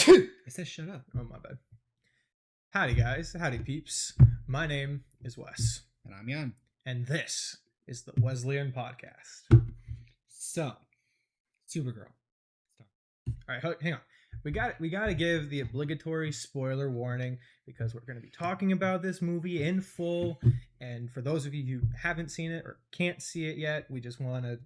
It says shut up. Oh, my bad. Howdy, guys. Howdy, peeps. My name is Wes. And I'm Yan. And this is the Weslyan podcast. So, Supergirl. All right, hang on. We got to give the obligatory spoiler warning because we're going to be talking about this movie in full. And for those of you who haven't seen it or can't see it yet, we just want to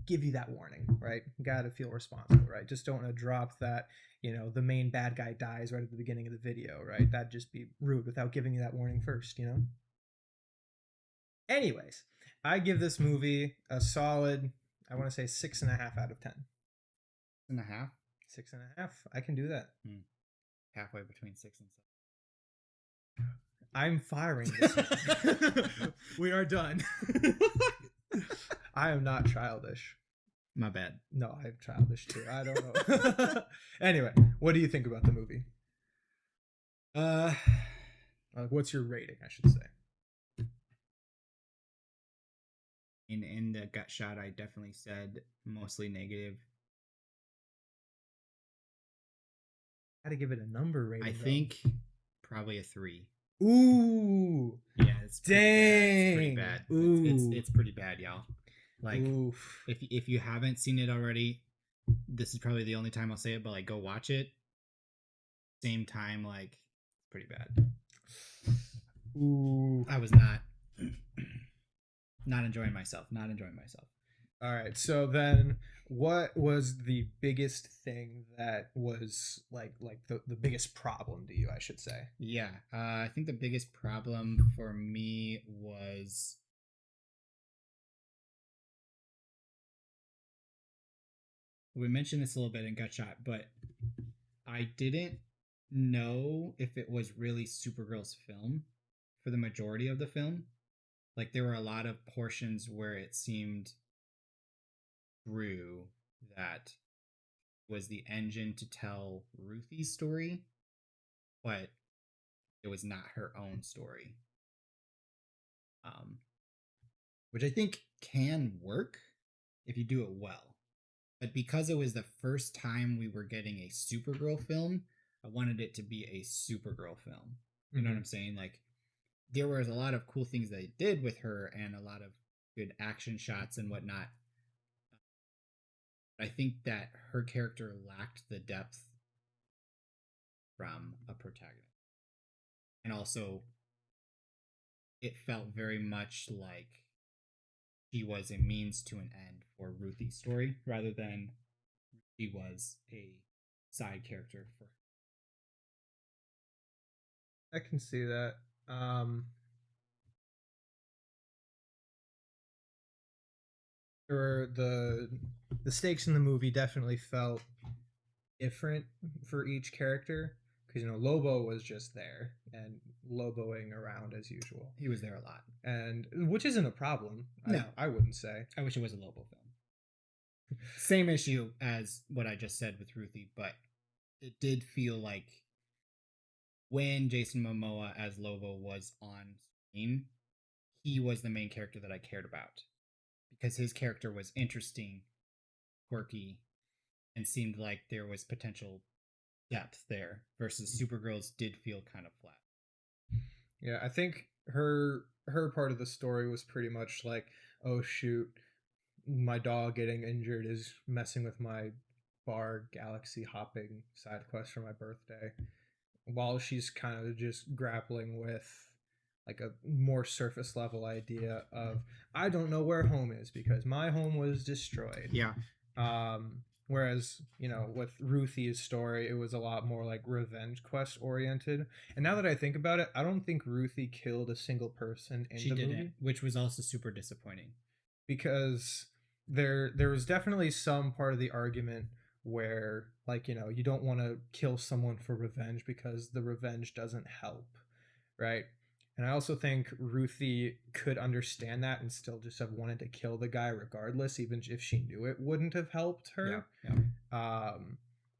give you that warning, right? You got to feel responsible, right? Just don't want to drop that, the main bad guy dies right at the beginning of the video, right? That'd just be rude without giving you that warning first, Anyways, I give this movie a solid, I want to say 6.5 out of 10. 6.5? 6.5. I can do that. Halfway between 6 and 7. I'm firing this one. We are done. I am not childish. My bad. No, I'm childish too. I don't know. Anyway, what do you think about the movie? What's your rating, I should say? In the gut shot, I definitely said mostly negative. I had to give it a number rating. I think probably a 3. Ooh. Yeah, it's dang. pretty bad. Ooh. It's pretty bad, y'all. Like, oof. If you haven't seen it already, this is probably the only time I'll say it, but like go watch it. Same time, like it's pretty bad. Ooh. I was not enjoying myself. All right. So then what was the biggest thing that was like the biggest problem to you, I should say? Yeah. I think the biggest problem for me was we mentioned this a little bit in Gutshot, but I didn't know if it was really Supergirl's film for the majority of the film. Like there were a lot of portions where it seemed true that was the engine to tell Ruthie's story, but it was not her own story. Which I think can work if you do it well. But because it was the first time we were getting a Supergirl film, I wanted it to be a Supergirl film. You know what I'm saying? Like, there was a lot of cool things they did with her and a lot of good action shots and whatnot. I think that her character lacked the depth from a protagonist. And also, it felt very much like she was a means to an end for Ruthie's story rather than she was a side character for her. I can see that. There were the stakes in the movie definitely felt different for each character because Lobo was just there and Loboing around as usual. He was there a lot, and which isn't a problem. No, I wouldn't say. I wish it was a Lobo film. Same issue as what I just said with Ruthie, but it did feel like when Jason Momoa as Lobo was on screen, he was the main character that I cared about because his character was interesting, quirky, and seemed like there was potential depth there versus Supergirl's did feel kind of flat. Yeah, I think her part of the story was pretty much like, oh shoot, my dog getting injured is messing with my bar galaxy hopping side quest for my birthday, while she's kind of just grappling with like a more surface level idea of I don't know where home is because my home was destroyed. Yeah. Whereas, with Ruthie's story, it was a lot more like revenge quest oriented. And now that I think about it, I don't think Ruthie killed a single person in the movie. Which was also super disappointing. Because there was definitely some part of the argument where, like, you don't want to kill someone for revenge because the revenge doesn't help, right? And I also think Ruthie could understand that and still just have wanted to kill the guy regardless, even if she knew it wouldn't have helped her. Yeah.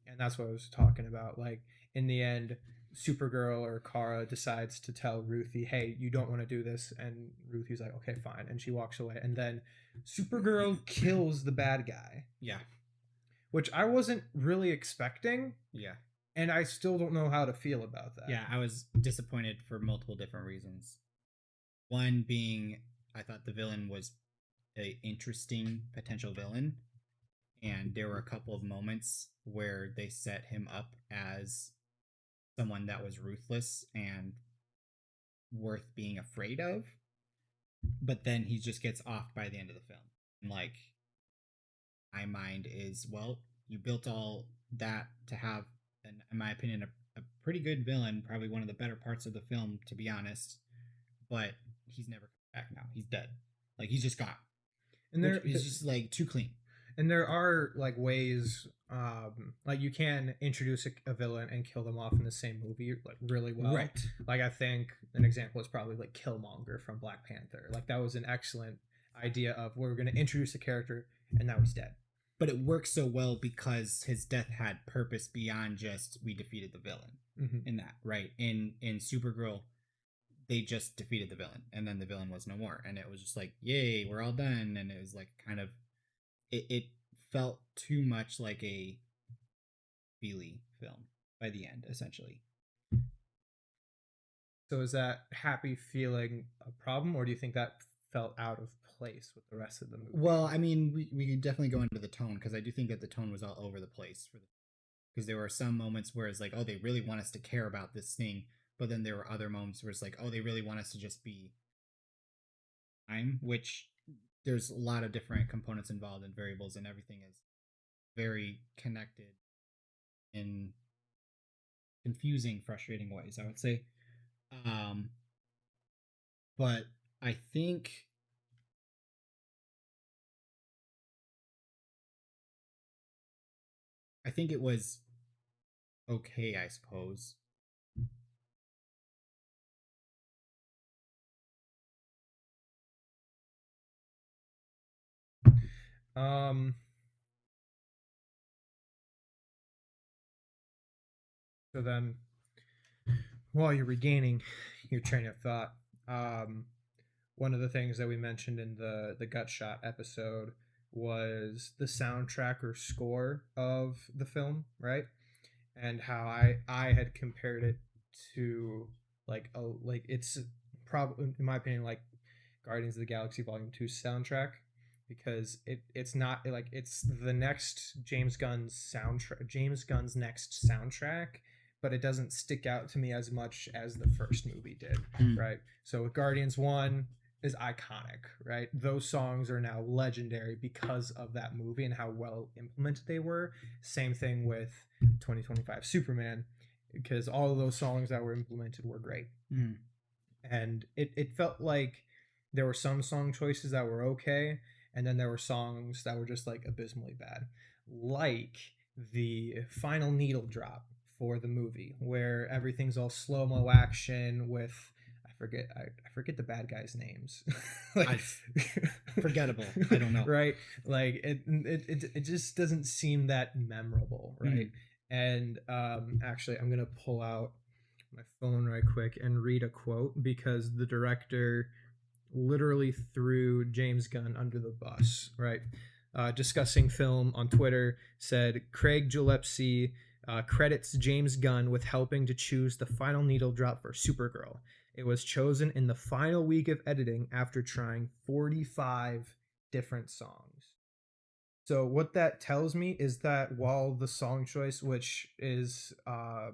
And that's what I was talking about. Like, in the end, Supergirl or Kara decides to tell Ruthie, hey, you don't want to do this. And Ruthie's like, okay, fine. And she walks away. And then Supergirl kills the bad guy. Yeah. Which I wasn't really expecting. Yeah. And I still don't know how to feel about that. Yeah, I was disappointed for multiple different reasons. One being, I thought the villain was a interesting potential villain, and there were a couple of moments where they set him up as someone that was ruthless and worth being afraid of. But then he just gets off by the end of the film. And like, my mind is, well, you built all that to have, in my opinion, a pretty good villain, probably one of the better parts of the film, to be honest. But he's never come back now. He's dead. Like, he's just gone. And Which is just like too clean. And there are like ways, like you can introduce a villain and kill them off in the same movie like really well. Right. Like I think an example is probably like Killmonger from Black Panther. Like that was an excellent idea of we're going to introduce a character and now he's dead. But it works so well because his death had purpose beyond just we defeated the villain in that, right? In Supergirl, they just defeated the villain and then the villain was no more. And it was just like, yay, we're all done. And it was like kind of, it felt too much like a Feely film by the end, essentially. So is that happy feeling a problem, or do you think that felt out of place with the rest of the movie? Well, I mean, we could definitely go into the tone because I do think that the tone was all over the place because there were some moments where it's like, oh, they really want us to care about this thing, but then there were other moments where it's like, oh, they really want us to just be time, which there's a lot of different components involved and variables, and everything is very connected in confusing, frustrating ways, I would say. But I think it was okay, I suppose. So then, while you're regaining your train of thought, one of the things that we mentioned in the gut shot episode was the soundtrack or score of the film, right? And how I had compared it to like it's probably in my opinion like Guardians of the Galaxy Volume 2 soundtrack, because it's not like it's the next James Gunn's next soundtrack, but it doesn't stick out to me as much as the first movie did, right? So with Guardians 1 is iconic, right? Those songs are now legendary because of that movie and how well implemented they were. Same thing with 2025 Superman, because all of those songs that were implemented were great. And it felt like there were some song choices that were okay, and then there were songs that were just like abysmally bad, like the final needle drop for the movie where everything's all slow-mo action with I forget the bad guys' names. Like, forgettable. I don't know. Right? Like it just doesn't seem that memorable, right? And actually, I'm gonna pull out my phone right quick and read a quote, because the director literally threw James Gunn under the bus, right? Discussing film on Twitter, said Craig Gillespie credits James Gunn with helping to choose the final needle drop for Supergirl. It was chosen in the final week of editing after trying 45 different songs. So what that tells me is that while the song choice, which is I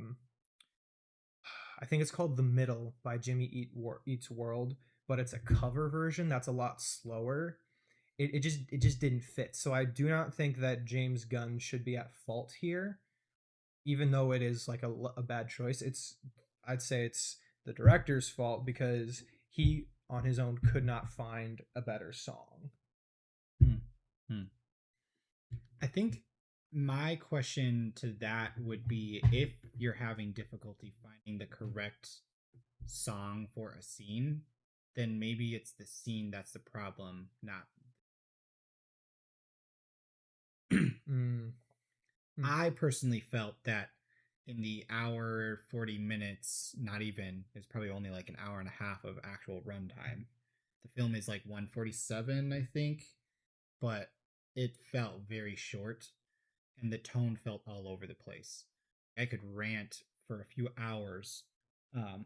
think it's called The Middle by Jimmy Eats World, but it's a cover version that's a lot slower. It just didn't fit. So I do not think that James Gunn should be at fault here, even though it is like a bad choice. I'd say it's the director's fault because he on his own could not find a better song. I think my question to that would be, if you're having difficulty finding the correct song for a scene, then maybe it's the scene that's the problem, not I personally felt that in the hour 40 minutes, not even, it's probably only like an hour and a half of actual runtime. The film is like 147, I think, but it felt very short and the tone felt all over the place. I could rant for a few hours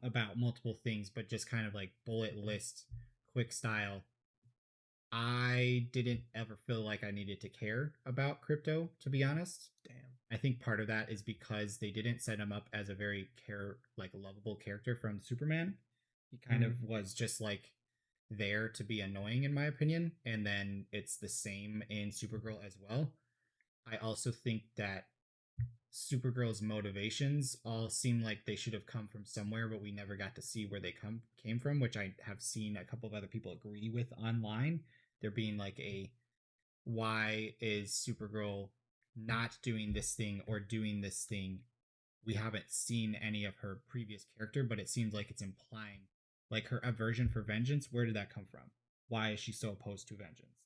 about multiple things, but just kind of like bullet list, quick style. I didn't ever feel like I needed to care about Crypto, to be honest. Damn. I think part of that is because they didn't set him up as a very lovable character from Superman. He kind of was just like there to be annoying, in my opinion, and then it's the same in Supergirl as well. I also think that Supergirl's motivations all seem like they should have come from somewhere, but we never got to see where they came from, which I have seen a couple of other people agree with online. There being like a why is Supergirl not doing this thing or doing this thing? We haven't seen any of her previous character, but it seems like it's implying like her aversion for vengeance. Where did that come from? Why is she so opposed to vengeance?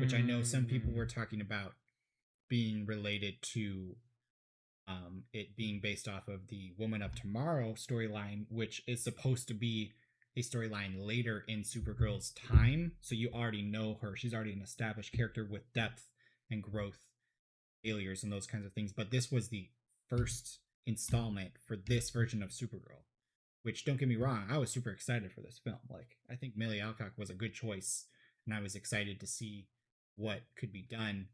Which I know some people were talking about being related to it being based off of the Woman of Tomorrow storyline, which is supposed to be a storyline later in Supergirl's time. So you already know her. She's already an established character with depth and growth, failures, and those kinds of things. But this was the first installment for this version of Supergirl, which, don't get me wrong, I was super excited for this film. Like, I think Millie Alcock was a good choice, and I was excited to see what could be done.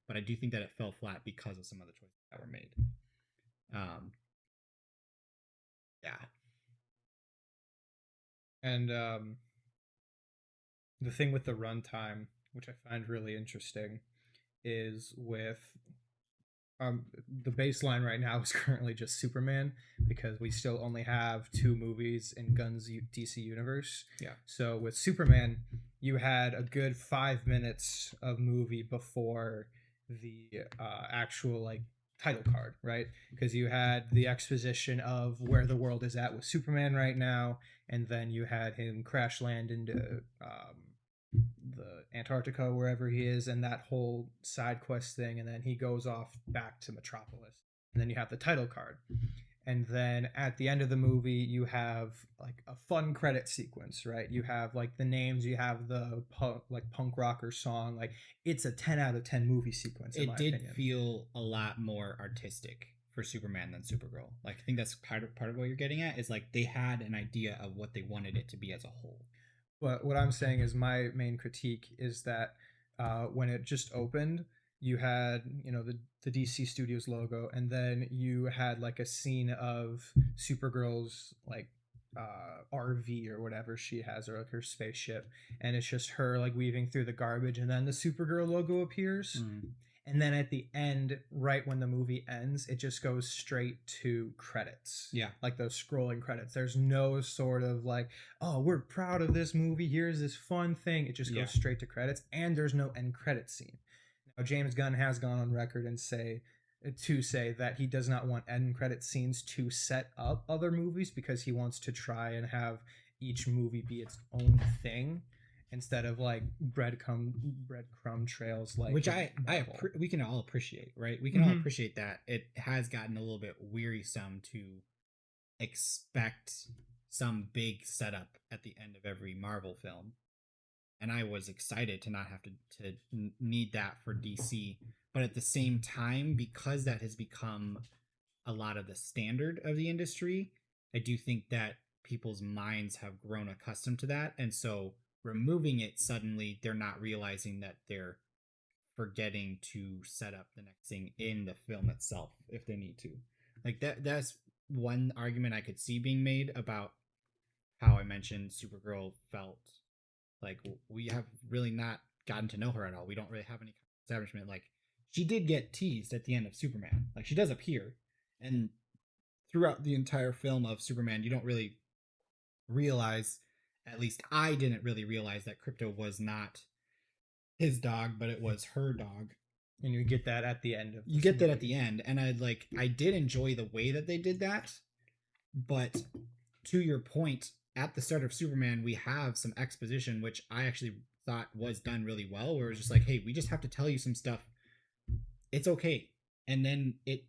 But I do think that it fell flat because of some of the choices that were made. Yeah. And the thing with the runtime, which I find really interesting, is with the baseline right now is currently just Superman because we still only have 2 movies in Gunn's DC universe. Yeah. So with Superman, you had a good 5 minutes of movie before the actual like title card, right? Because you had the exposition of where the world is at with Superman right now, and then you had him crash land into the Antarctica, wherever he is, and that whole side quest thing, and then he goes off back to Metropolis, and then you have the title card, and then at the end of the movie you have like a fun credit sequence, right? You have like the names, you have the punk rocker song. Like, it's a 10 out of 10 movie sequence. It did feel a lot more artistic for Superman than Supergirl. Like, I think that's part of what you're getting at, is like they had an idea of what they wanted it to be as a whole. But what I'm saying is my main critique is that when it just opened, you had, you know, the DC Studios logo, and then you had like a scene of Supergirl's like RV or whatever she has, or like her spaceship, and it's just her like weaving through the garbage, and then the Supergirl logo appears. And then at the end, right when the movie ends, it just goes straight to credits. Yeah. Like those scrolling credits. There's no sort of like, oh, we're proud of this movie, here's this fun thing. It just goes straight to credits, and there's no end credit scene. Now, James Gunn has gone on record and say that he does not want end credit scenes to set up other movies because he wants to try and have each movie be its own thing, instead of like breadcrumb trails, like, which we can all appreciate, right? We can all appreciate that it has gotten a little bit wearisome to expect some big setup at the end of every Marvel film, and I was excited to not have to need that for DC. But at the same time, because that has become a lot of the standard of the industry, I do think that people's minds have grown accustomed to that, and so removing it suddenly, they're not realizing that they're forgetting to set up the next thing in the film itself if they need to. Like, that's one argument I could see being made about how I mentioned Supergirl felt like we have really not gotten to know her at all. We don't really have any establishment. Like, she did get teased at the end of Superman. Like, she does appear, and throughout the entire film of Superman, you don't really realize, at least I didn't really realize, that Crypto was not his dog, but it was her dog. And you get that at the end of that at the end, and I did enjoy the way that they did that. But to your point, at the start of Superman, we have some exposition, which I actually thought was done really well, where it was just like, hey, we just have to tell you some stuff. It's okay. And then it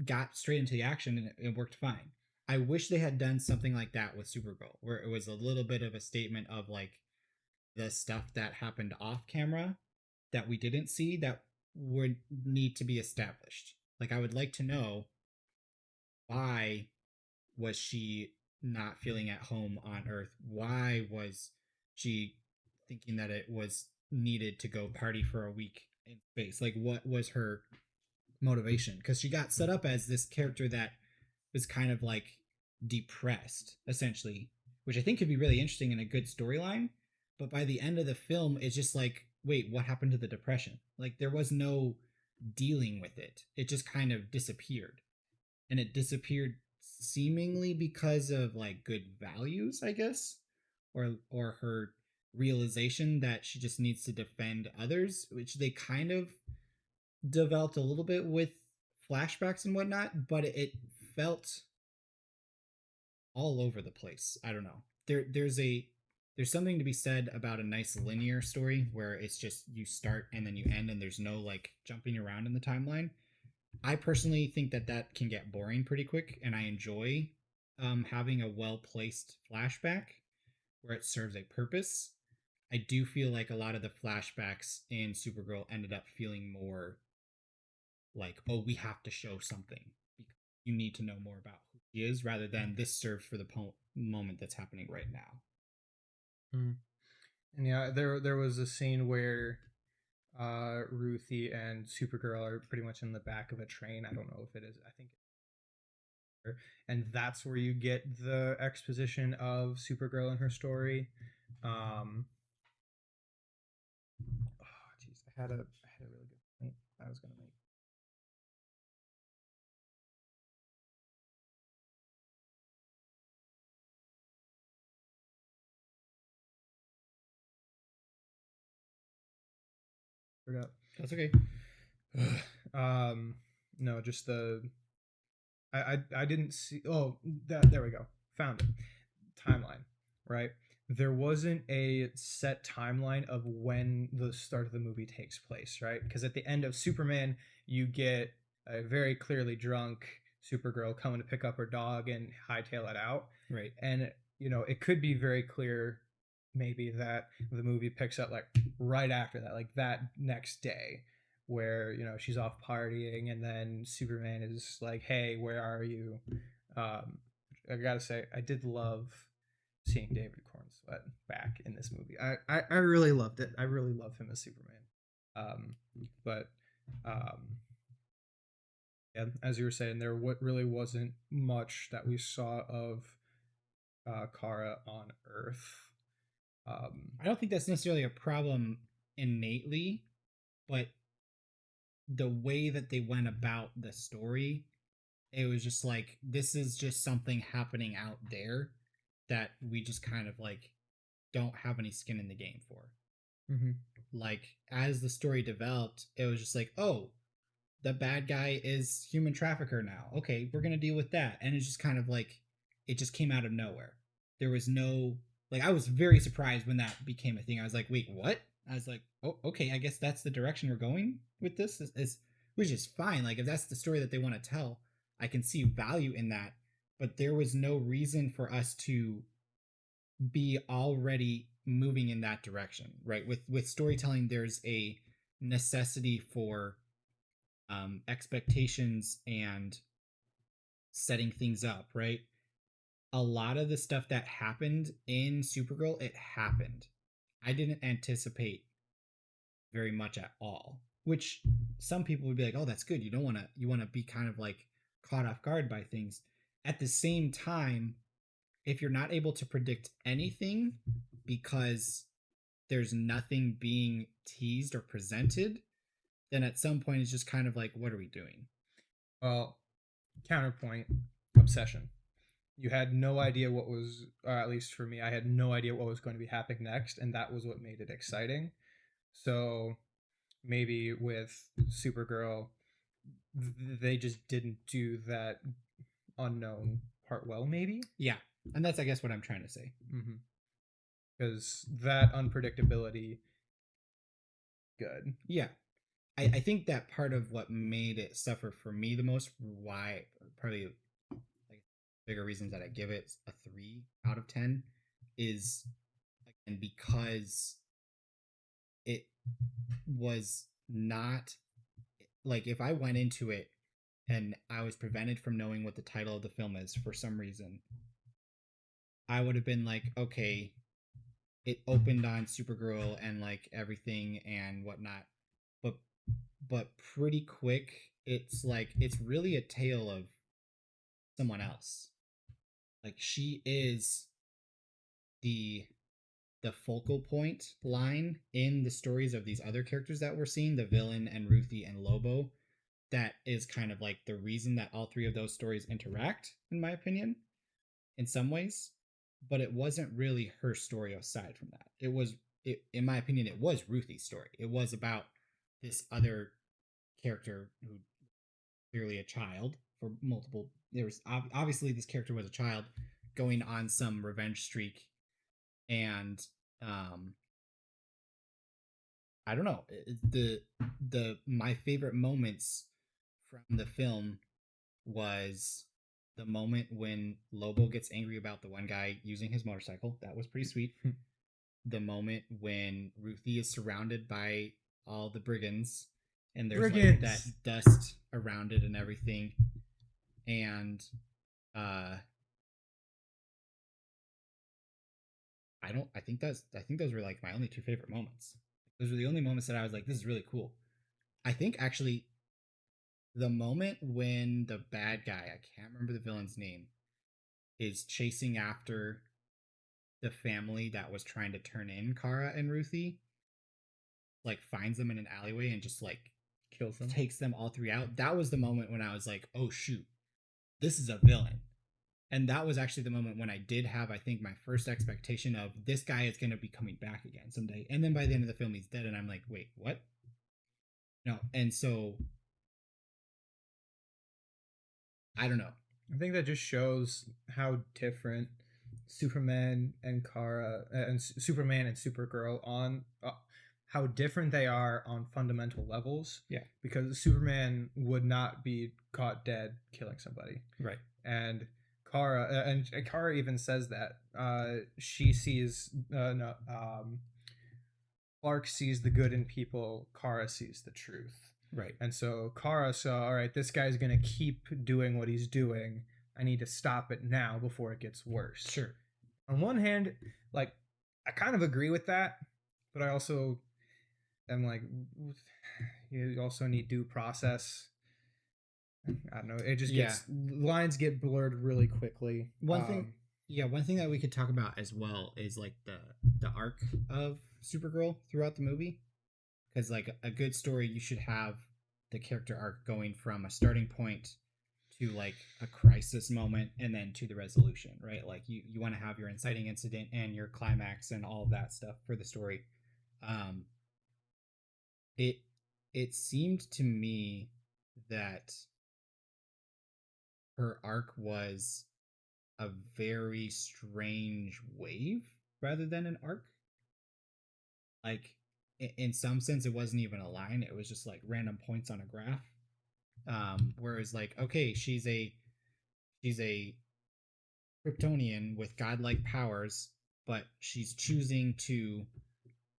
got straight into the action, and it worked fine. I wish they had done something like that with Supergirl, where it was a little bit of a statement of like the stuff that happened off camera that we didn't see that would need to be established. Like, I would like to know why was she not feeling at home on Earth? Why was she thinking that it was needed to go party for a week in space? Like, what was her motivation? Because she got set up as this character that was kind of like depressed, essentially, which I think could be really interesting in a good storyline. But by the end of the film, it's just like, wait, what happened to the depression? Like, there was no dealing with it. It just kind of disappeared. And it disappeared seemingly because of like good values, I guess, or her realization that she just needs to defend others, which they kind of developed a little bit with flashbacks and whatnot, but it felt all over the place. I don't know. There's something to be said about a nice linear story where it's just you start and then you end and there's no like jumping around in the timeline. I personally think that that can get boring pretty quick, and I enjoy having a well placed flashback where it serves a purpose. I do feel like a lot of the flashbacks in Supergirl ended up feeling more like, oh, we have to show something because you need to know more about who he is, rather than this serves for the moment that's happening right now. Mm. And yeah, there was a scene where Ruthie and Supergirl are pretty much in the back of a train. I don't know if it is. I think, and that's where you get the exposition of Supergirl and her story. Oh, jeez, I had a really good point I was gonna make. Forgot. That's okay. um, no, just the I didn't see. Oh, that there we go. Found it. Timeline, right? There wasn't a set timeline of when the start of the movie takes place, right? Because at the end of Superman, you get a very clearly drunk Supergirl coming to pick up her dog and hightail it out. Right. And it could be very clear maybe that the movie picks up like right after that, like that next day, where she's off partying and then Superman is like, hey, where are you? I gotta say, I did love seeing David Cornsweet back in this movie. I really loved it. I really love him as Superman. But yeah, as you were saying, there really wasn't much that we saw of Kara on Earth. I don't think that's necessarily a problem innately, but the way that they went about the story, it was just like, this is just something happening out there that we just kind of like don't have any skin in the game for. Mm-hmm. Like, as the story developed, it was just like, oh, the bad guy is human trafficker now. Okay, we're gonna deal with that. And it's just kind of like, it just came out of nowhere. There was no, like, I was very surprised when that became a thing. I was like, wait, what? I was like, oh, okay, I guess that's the direction we're going with this. Is which is fine. Like, if that's the story that they want to tell, I can see value in that. But there was no reason for us to be already moving in that direction, right? With storytelling, there's a necessity for expectations and setting things up, right? A lot of the stuff that happened in Supergirl, it happened. I didn't anticipate very much at all, which some people would be like, "Oh, that's good. You want to be kind of like caught off guard by things." At the same time, if you're not able to predict anything because there's nothing being teased or presented, then at some point it's just kind of like, what are we doing? Well, counterpoint, Obsession. You had no idea what was, or at least for me, I had no idea what was going to be happening next, and that was what made it exciting. So maybe with Supergirl, they just didn't do that unknown part well, maybe. Yeah, and that's, I guess, what I'm trying to say. Because that unpredictability, good. Yeah, I think that part of what made it suffer for me the most, why probably like bigger reasons that I give it a 3 out of 10, is again because it was not like, if I went into it and I was prevented from knowing what the title of the film is for some reason, I would have been like, okay, it opened on Supergirl and like everything and whatnot, but pretty quick, it's like it's really a tale of someone else. Like she is the focal point line in the stories of these other characters that we're seeing, the villain and Ruthie and Lobo. That is kind of like the reason that all three of those stories interact, in my opinion, in some ways. But it wasn't really her story aside from that. In my opinion, it was Ruthie's story. It was about this other character who clearly a child for multiple. There was obviously this character was a child going on some revenge streak, and um, I don't know, the my favorite moments from the film was the moment when Lobo gets angry about the one guy using his motorcycle. That was pretty sweet. The moment when Ruthie is surrounded by all the brigands and there's like that dust around it and everything. And I think those were like my only two favorite moments. Those were the only moments that I was like, this is really cool. I think actually the moment when the bad guy, I can't remember the villain's name, is chasing after the family that was trying to turn in Kara and Ruthie, like finds them in an alleyway and just like kills them, takes them all three out. That was the moment when I was like, oh shoot, this is a villain. And that was actually the moment when I did have, I think, my first expectation of this guy is going to be coming back again someday. And then by the end of the film, he's dead. And I'm like, wait, what? No. And so, I don't know. I think that just shows how different Superman and Kara and Superman and Supergirl on how different they are on fundamental levels. Yeah. Because Superman would not be caught dead killing somebody. Right. And Kara and Kara even says that she sees Clark sees the good in people, Kara sees the truth. Right. And so Kara saw, all right, this guy's going to keep doing what he's doing. I need to stop it now before it gets worse. Sure. On one hand, like, I kind of agree with that, but I also am like, you also need due process. I don't know. It just gets, lines get blurred really quickly. One thing that we could talk about as well is like the arc of Supergirl throughout the movie. Because like a good story, you should have the character arc going from a starting point to like a crisis moment and then to the resolution, right? Like you want to have your inciting incident and your climax and all of that stuff for the story. It seemed to me that her arc was a very strange wave rather than an arc. Like in some sense, it wasn't even a line; it was just like random points on a graph. Whereas, like, okay, she's a Kryptonian with godlike powers, but she's choosing to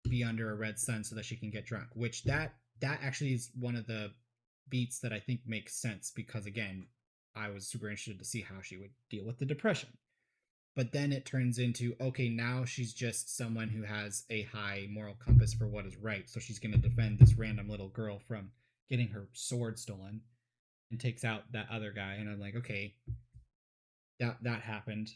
be under a red sun so that she can get drunk. Which that actually is one of the beats that I think makes sense because again, I was super interested to see how she would deal with the depression. But then it turns into, okay, now she's just someone who has a high moral compass for what is right. So she's going to defend this random little girl from getting her sword stolen and takes out that other guy. And I'm like, okay, that happened.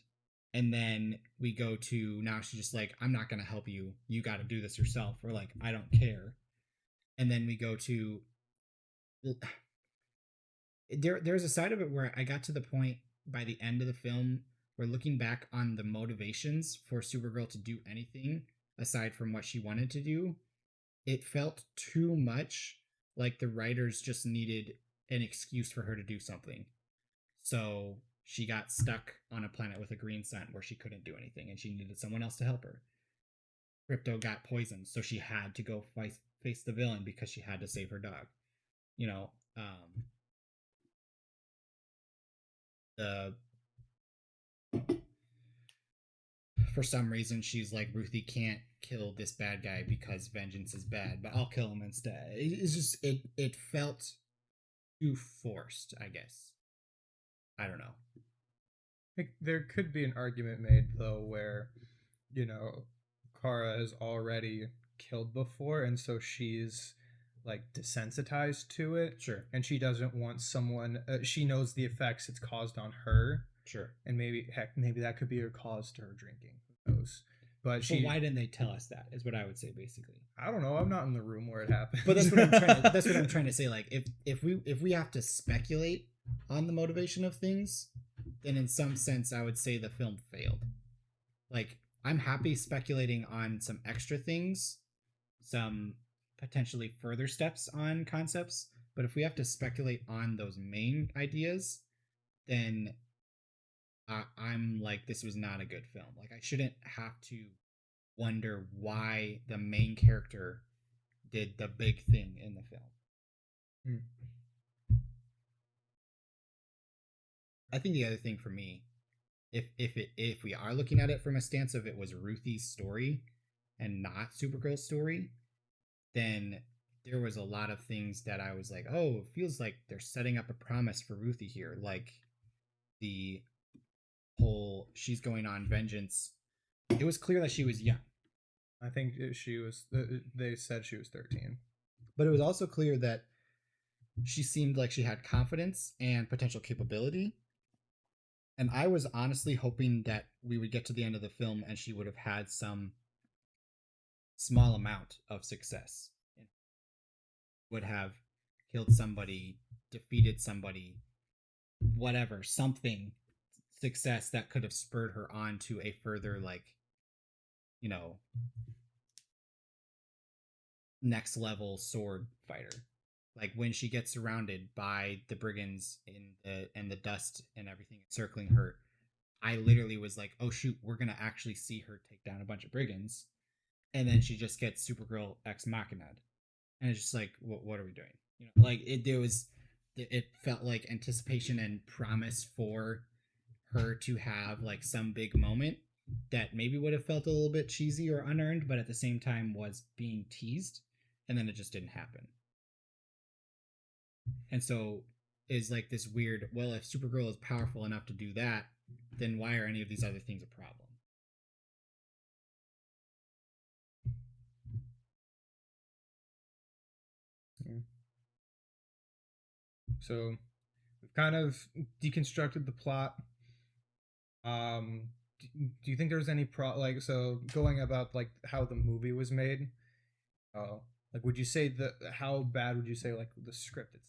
And then we go to, now she's just like, I'm not going to help you. You got to do this yourself. Or like, I don't care. And then we go to, there's a side of it where I got to the point by the end of the film where looking back on the motivations for Supergirl to do anything aside from what she wanted to do, it felt too much like the writers just needed an excuse for her to do something. So she got stuck on a planet with a green sun where she couldn't do anything and she needed someone else to help her. Crypto got poisoned, so she had to go face the villain because she had to save her dog. You know, for some reason she's like, Ruthie can't kill this bad guy because vengeance is bad, but I'll kill him instead. It's just it felt too forced, I guess. I don't know. There could be an argument made though where, you know, Kara has already killed before, and so she's like desensitized to it. Sure. And she doesn't want someone. She knows the effects it's caused on her. Sure. And maybe that could be a cause to her drinking. Who knows? But why didn't they tell us that? Is what I would say basically. I don't know. I'm not in the room where it happened. But that's what I'm trying to. That's what I'm trying to say. Like, if we have to speculate on the motivation of things, then in some sense, I would say the film failed. Like, I'm happy speculating on some extra things, some potentially further steps on concepts. But if we have to speculate on those main ideas, then I'm like, this was not a good film. Like, I shouldn't have to wonder why the main character did the big thing in the film. I think the other thing for me, if we are looking at it from a stance of it was Ruthie's story and not Supergirl's story, then there was a lot of things that I was like, oh, it feels like they're setting up a promise for Ruthie here, like the whole she's going on vengeance. It was clear that she was young. I think she was. They said she was 13, but it was also clear that she seemed like she had confidence and potential capability. And I was honestly hoping that we would get to the end of the film and she would have had some small amount of success. Would have killed somebody, defeated somebody, whatever, something success that could have spurred her on to a further, like, you know, next level sword fighter. Like when she gets surrounded by the brigands and the dust and everything circling her, I literally was like, oh shoot, we're gonna actually see her take down a bunch of brigands. And then she just gets Supergirl ex machina. And it's just like, what are we doing? You know, like it felt like anticipation and promise for her to have like some big moment that maybe would have felt a little bit cheesy or unearned, but at the same time was being teased, and then it just didn't happen. And so is like this weird, well, if Supergirl is powerful enough to do that, then why are any of these other things a problem? So we've kind of deconstructed the plot. Do you think there's any so going about like how the movie was made? Like, would you say how bad would you say like the script is?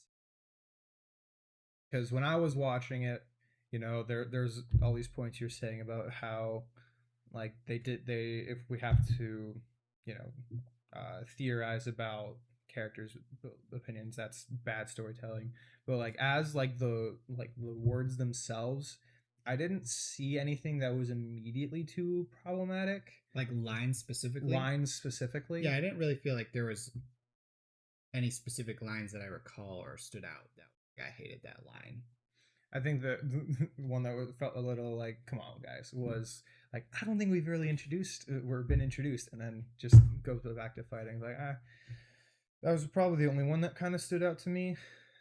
Because when I was watching it, you know, there's all these points you're saying about how like if we have to, you know, theorize about characters' opinions, that's bad storytelling. But like as like the words themselves, I didn't see anything that was immediately too problematic. Like lines specifically? Yeah, I didn't really feel like there was any specific lines that I recall or stood out that I hated that line. I think the one that felt a little like, come on, guys, was like, I don't think we've really been introduced, and then just goes back to fighting. Like, that was probably the only one that kind of stood out to me.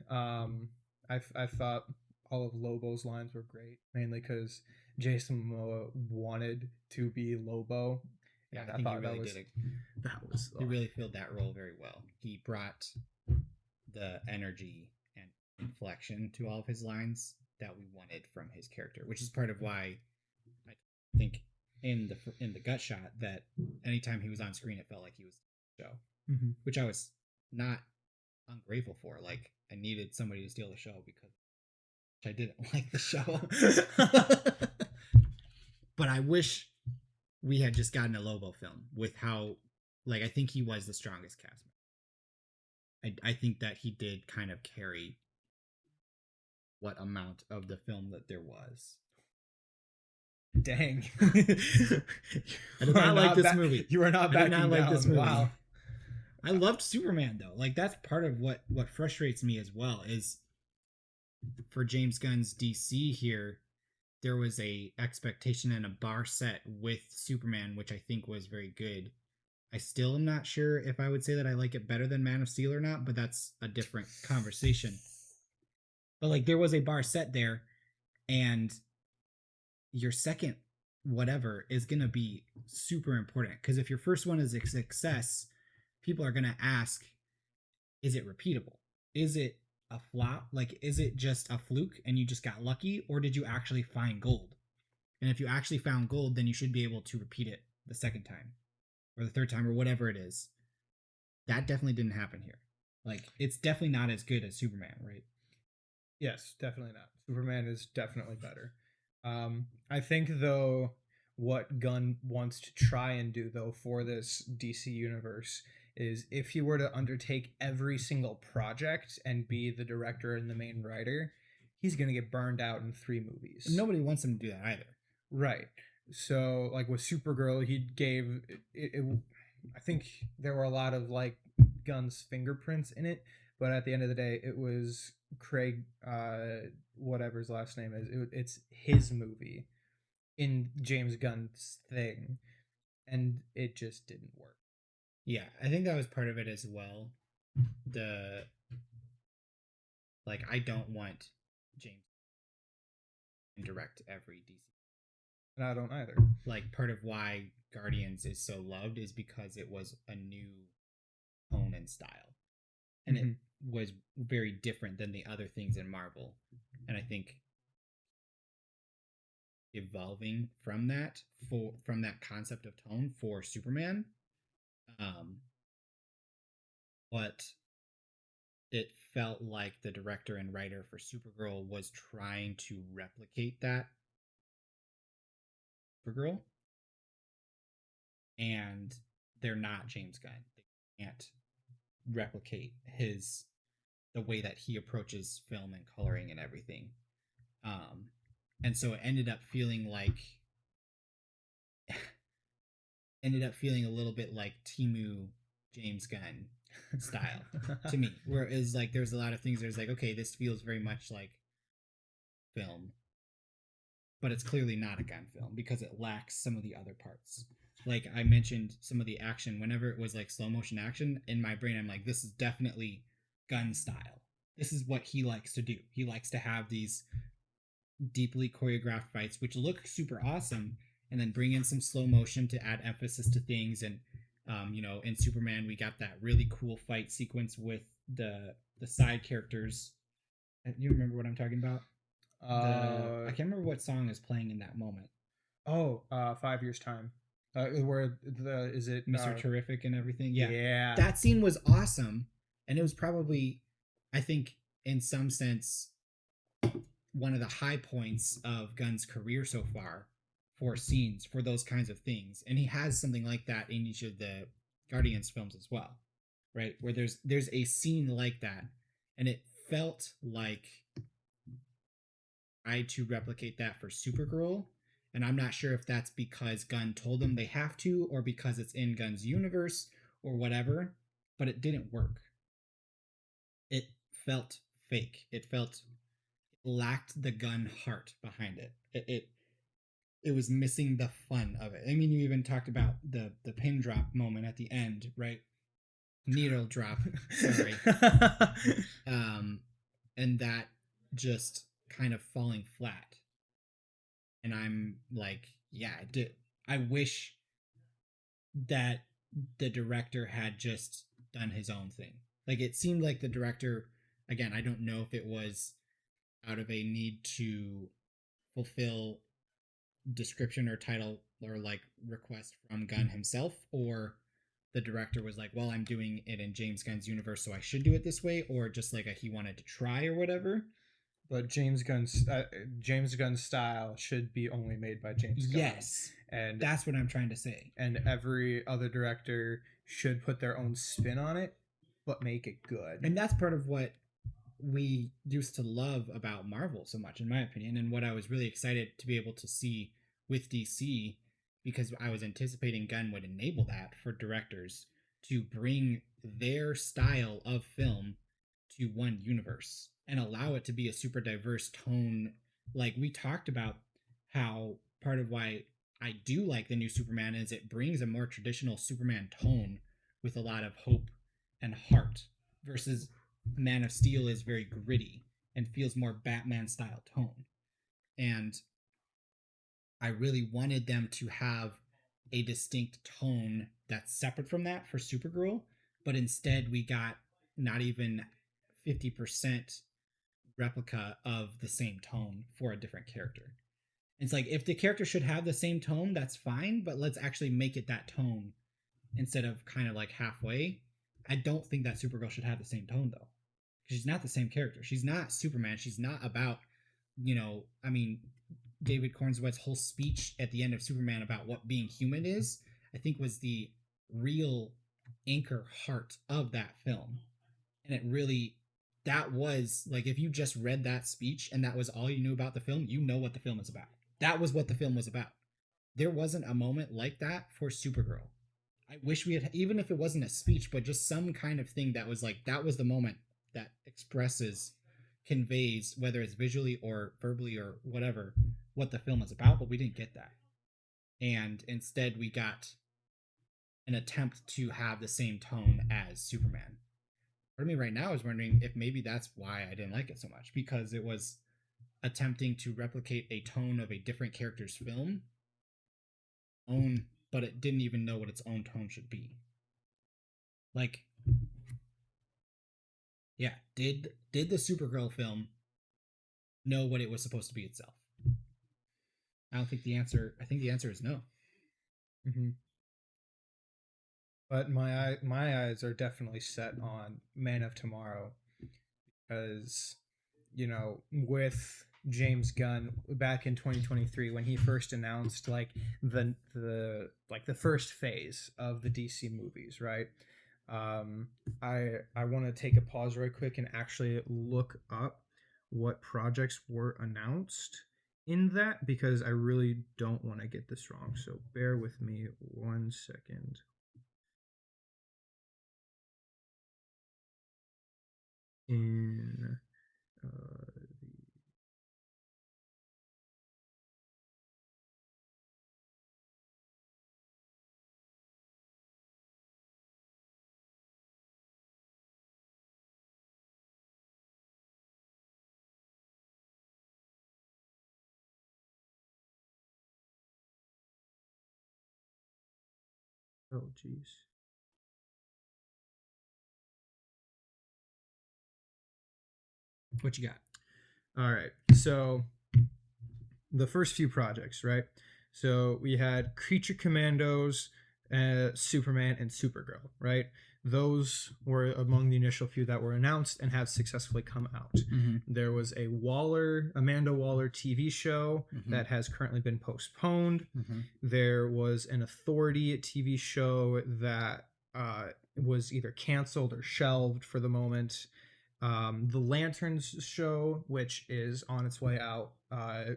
I thought all of Lobo's lines were great, mainly because Jason Momoa wanted to be Lobo. Yeah, I think he really did it. He really filled that role very well. He brought the energy and inflection to all of his lines that we wanted from his character, which is part of why I think in the gut shot that anytime he was on screen, it felt like he was the show, which I was not ungrateful for. Like, I needed somebody to steal the show because I didn't like the show. But I wish we had just gotten a Lobo film with how, like, I think he was the strongest cast member. I think that he did kind of carry what amount of the film that there was. Dang. I did not like this movie. You are not backing down. Like this movie. Wow. I loved Superman though. Like that's part of what frustrates me as well is for James Gunn's DC here, there was a expectation and a bar set with Superman, which I think was very good. I still am not sure if I would say that I like it better than Man of Steel or not, but that's a different conversation. But like there was a bar set there, and your second whatever is going to be super important, because if your first one is a success, people are going to ask, is it repeatable? Is it a flop? Like, is it just a fluke and you just got lucky, or did you actually find gold? And if you actually found gold, then you should be able to repeat it the second time or the third time or whatever it is. That definitely didn't happen here. Like, it's definitely not as good as Superman, right? Yes, definitely not. Superman is definitely better. I think, though, what Gunn wants to try and do, though, for this DC universe is if he were to undertake every single project and be the director and the main writer, he's going to get burned out in 3 movies. Nobody wants him to do that either. Right. So, like with Supergirl, he gave it. I think there were a lot of like Gunn's fingerprints in it, but at the end of the day, it was Craig, whatever his last name is. It's his movie in James Gunn's thing, and it just didn't work. Yeah, I think that was part of it as well. The like, I don't want James to direct every DC. And I don't either. Like, part of why Guardians is so loved is because it was a new tone and style, and it was very different than the other things in Marvel. And I think evolving from that concept of tone for Superman, but it felt like the director and writer for Supergirl was trying to replicate that Supergirl, and they're not James Gunn. They can't replicate the way that he approaches film and coloring and everything. And so it ended up feeling a little bit like Timu James Gunn style to me, where it's like there's a lot of things there's like, okay, this feels very much like film, but it's clearly not a Gunn film because it lacks some of the other parts. Like I mentioned, some of the action, whenever it was like slow motion action, in my brain I'm like, this is definitely Gunn style. This is what he likes to do. He likes to have these deeply choreographed fights which look super awesome, and then bring in some slow motion to add emphasis to things. And in Superman we got that really cool fight sequence with the side characters. You remember what I'm talking about? I can't remember what song is playing in that moment. 5 years time. Where is it Mr. Terrific and everything? Yeah. That scene was awesome, and it was probably, I think, in some sense, one of the high points of Gunn's career so far for scenes, for those kinds of things. And he has something like that in each of the Guardians films as well, right? Where there's a scene like that, and it felt like I tried to replicate that for Supergirl. And I'm not sure if that's because Gunn told them they have to, or because it's in Gunn's universe, or whatever, but it didn't work. It felt fake. It lacked the Gunn heart behind it. It was missing the fun of it. I mean, you even talked about the pin drop moment at the end, right? Needle drop, sorry. And that just kind of falling flat. And I'm like, yeah, I wish that the director had just done his own thing. Like, it seemed like the director, again, I don't know if it was out of a need to fulfill description or title or like request from Gunn himself, or the director was like, well, I'm doing it in James Gunn's universe, so I should do it this way, or just like he wanted to try or whatever. But James Gunn's style should be only made by James Gunn. Yes, and that's what I'm trying to say. And every other director should put their own spin on it, but make it good. And that's part of what we used to love about Marvel so much, in my opinion, and what I was really excited to be able to see with DC, because I was anticipating Gunn would enable that for directors to bring their style of film to one universe and allow it to be a super diverse tone. Like we talked about how part of why I do like the new Superman is it brings a more traditional Superman tone with a lot of hope and heart, versus Man of Steel is very gritty and feels more Batman style tone. And I really wanted them to have a distinct tone that's separate from that for Supergirl, but instead we got not even 50% replica of the same tone for a different character. It's like if the character should have the same tone, that's fine, but let's actually make it that tone instead of kind of like halfway. I don't think that Supergirl should have the same tone though. She's not the same character. She's not Superman. She's not about, I mean, David Cornswet's whole speech at the end of Superman about what being human is, I think was the real anchor heart of that film. And it really, that was like, if you just read that speech and that was all you knew about the film, you know what the film is about. That was what the film was about. There wasn't a moment like that for Supergirl. I wish we had, even if it wasn't a speech, but just some kind of thing that was like, that was the moment that expresses, conveys, whether it's visually or verbally or whatever, what the film is about, but we didn't get that. And instead, we got an attempt to have the same tone as Superman. Part of me right now is wondering if maybe that's why I didn't like it so much, because it was attempting to replicate a tone of a different character's film, but it didn't even know what its own tone should be. Like, yeah, did the Supergirl film know what it was supposed to be itself? I think the answer is no. Mm-hmm. But my eyes are definitely set on Man of Tomorrow, because with James Gunn back in 2023 when he first announced like the first phase of the DC movies, right? I want to take a pause right quick and actually look up what projects were announced in that, because I really don't want to get this wrong. So bear with me 1 second. In oh geez. What you got? All right. So the first few projects, right? So we had Creature Commandos, Superman, and Supergirl, right? Those were among the initial few that were announced and have successfully come out. Mm-hmm. There was a Amanda Waller TV show that has currently been postponed. There was an Authority TV show that was either canceled or shelved for the moment. The Lanterns show, which is on its way out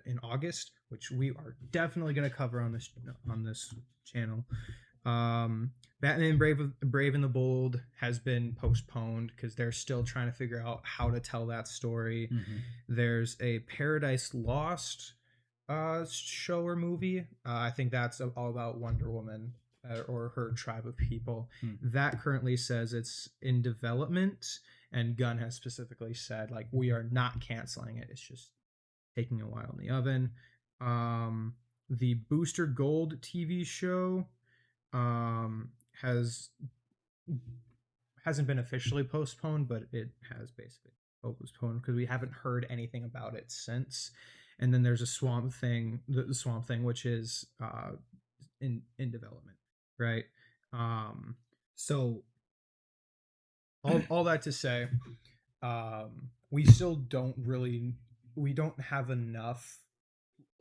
in August, which we are definitely going to cover on this channel. Batman Brave and the Bold has been postponed because they're still trying to figure out how to tell that story. There's a Paradise Lost show or movie. I think that's all about Wonder Woman or her tribe of people. That currently says it's in development, and Gunn has specifically said like we are not canceling it. It's just taking a while in the oven. The Booster Gold TV show hasn't been officially postponed, but it has basically postponed because we haven't heard anything about it since. And then there's a Swamp Thing, the Swamp Thing, which is in development, right? So all that to say, we still don't have enough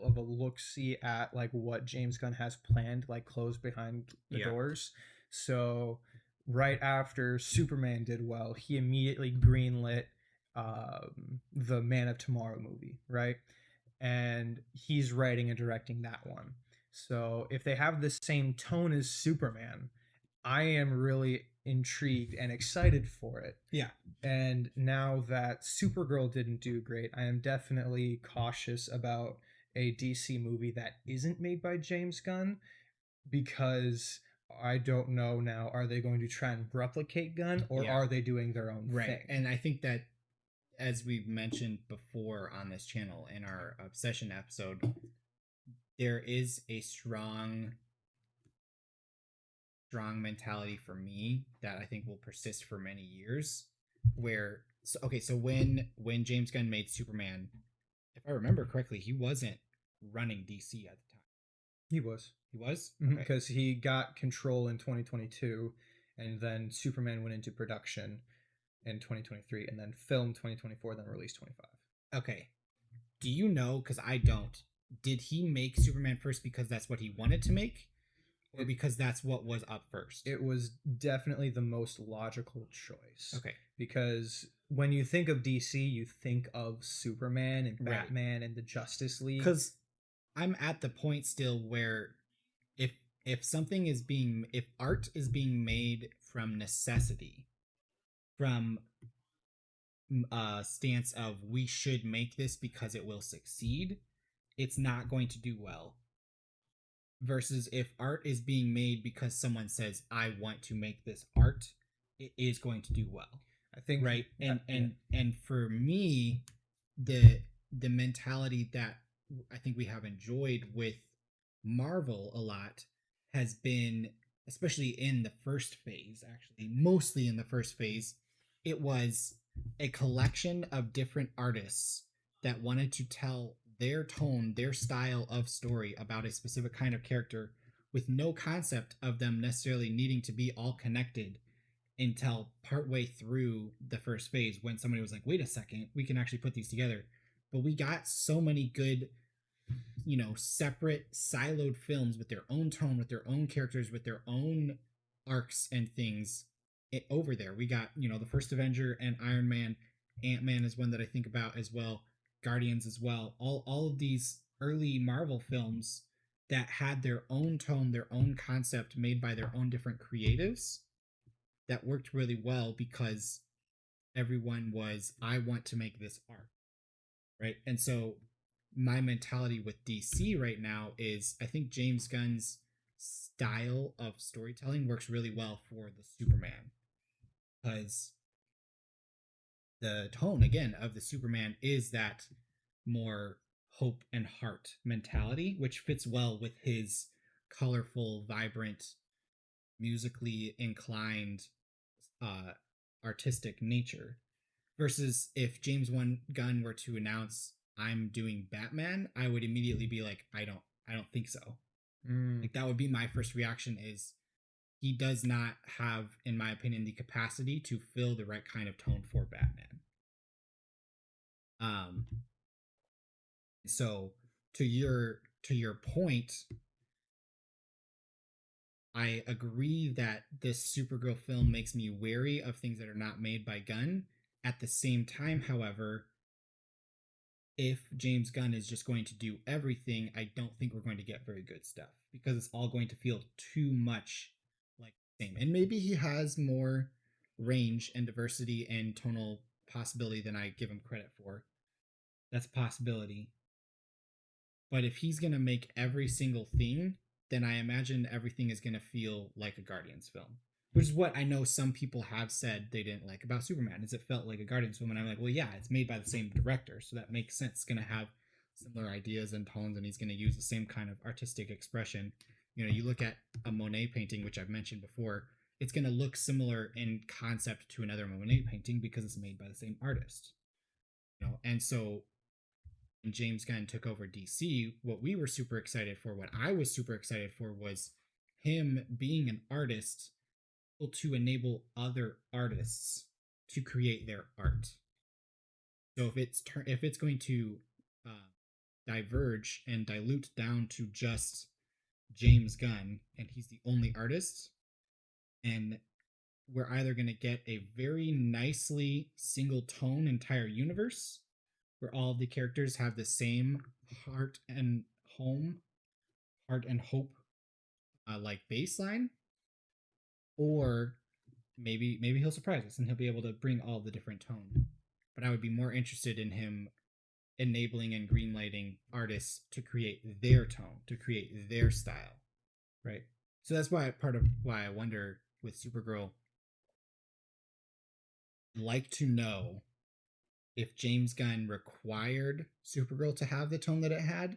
of a look-see at like what James Gunn has planned, like closed behind the doors. So right after Superman did well, he immediately greenlit the Man of Tomorrow movie, right? And he's writing and directing that one. So if they have the same tone as Superman, I am really intrigued and excited for it. Yeah. And now that Supergirl didn't do great, I am definitely cautious about a DC movie that isn't made by James Gunn, because I don't know now, are they going to try and replicate Gunn, or are they doing their own thing? And I think that as we've mentioned before on this channel in our obsession episode, there is a strong mentality for me that I think will persist for many years. Where so when James Gunn made Superman, if I remember correctly, he wasn't running DC at the time. He was. He was? Because he got control in 2022, and then Superman went into production in 2023, and then filmed 2024, then released 25. Okay. Do you know, because I don't, did he make Superman first because that's what he wanted to make? Or because that's what was up first? It was definitely the most logical choice. Okay. Because when you think of DC, you think of Superman and Batman and the Justice League. Because I'm at the point still where if art is being made from necessity, from a stance of we should make this because it will succeed, it's not going to do well. Versus if art is being made because someone says, I want to make this art, it is going to do well. I think, right? And for me, the mentality that I think we have enjoyed with Marvel a lot has been, especially in the first phase, actually, mostly in the first phase, it was a collection of different artists that wanted to tell their tone, their style of story about a specific kind of character with no concept of them necessarily needing to be all connected until partway through the first phase when somebody was like, wait a second, we can actually put these together. But we got so many good, separate siloed films with their own tone, with their own characters, with their own arcs and things over there. We got, the first Avenger and Iron Man. Ant-Man is one that I think about as well. Guardians as well. All of these early Marvel films that had their own tone, their own concept made by their own different creatives that worked really well because everyone was, I want to make this art, right? And so my mentality with DC right now is I think James Gunn's style of storytelling works really well for the Superman because the tone again of the Superman is that more hope and heart mentality, which fits well with his colorful, vibrant, musically inclined, artistic nature. Versus if James Gunn were to announce I'm doing Batman, I would immediately be like, I don't think so. Like that would be my first reaction is he does not have, in my opinion, the capacity to fill the right kind of tone for Batman. So to your point, I agree that this Supergirl film makes me wary of things that are not made by Gunn. At the same time, however, if James Gunn is just going to do everything, I don't think we're going to get very good stuff because it's all going to feel too much like the same. And maybe he has more range and diversity and tonal possibility than I give him credit for. That's a possibility. But if he's going to make every single thing, then I imagine everything is going to feel like a Guardians film. Which is what I know some people have said they didn't like about Superman, is it felt like a Guardians film. And I'm like, well, yeah, it's made by the same director, so that makes sense. It's going to have similar ideas and tones, and he's going to use the same kind of artistic expression. You look at a Monet painting, which I've mentioned before, it's going to look similar in concept to another Monet painting because it's made by the same artist. And so when James Gunn took over DC, what we were super excited for, what I was super excited for, was him being an artist to enable other artists to create their art. So if it's going to diverge and dilute down to just James Gunn and he's the only artist, and we're either going to get a very nicely single tone entire universe where all of the characters have the same heart and hope like baseline, or maybe he'll surprise us and he'll be able to bring all the different tone. But I would be more interested in him enabling and greenlighting artists to create their tone, to create their style, right? So that's part of why I wonder with Supergirl, I'd like to know if James Gunn required Supergirl to have the tone that it had,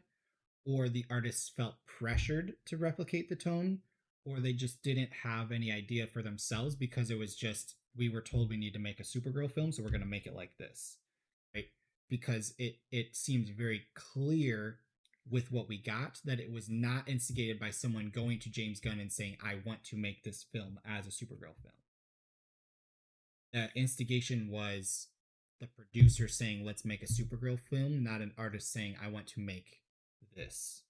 or the artists felt pressured to replicate the tone, or they just didn't have any idea for themselves because it was just, we were told we need to make a Supergirl film, so we're going to make it like this, right? Because it seems very clear with what we got that it was not instigated by someone going to James Gunn and saying, I want to make this film as a Supergirl film. The instigation was the producer saying, let's make a Supergirl film, not an artist saying, I want to make this.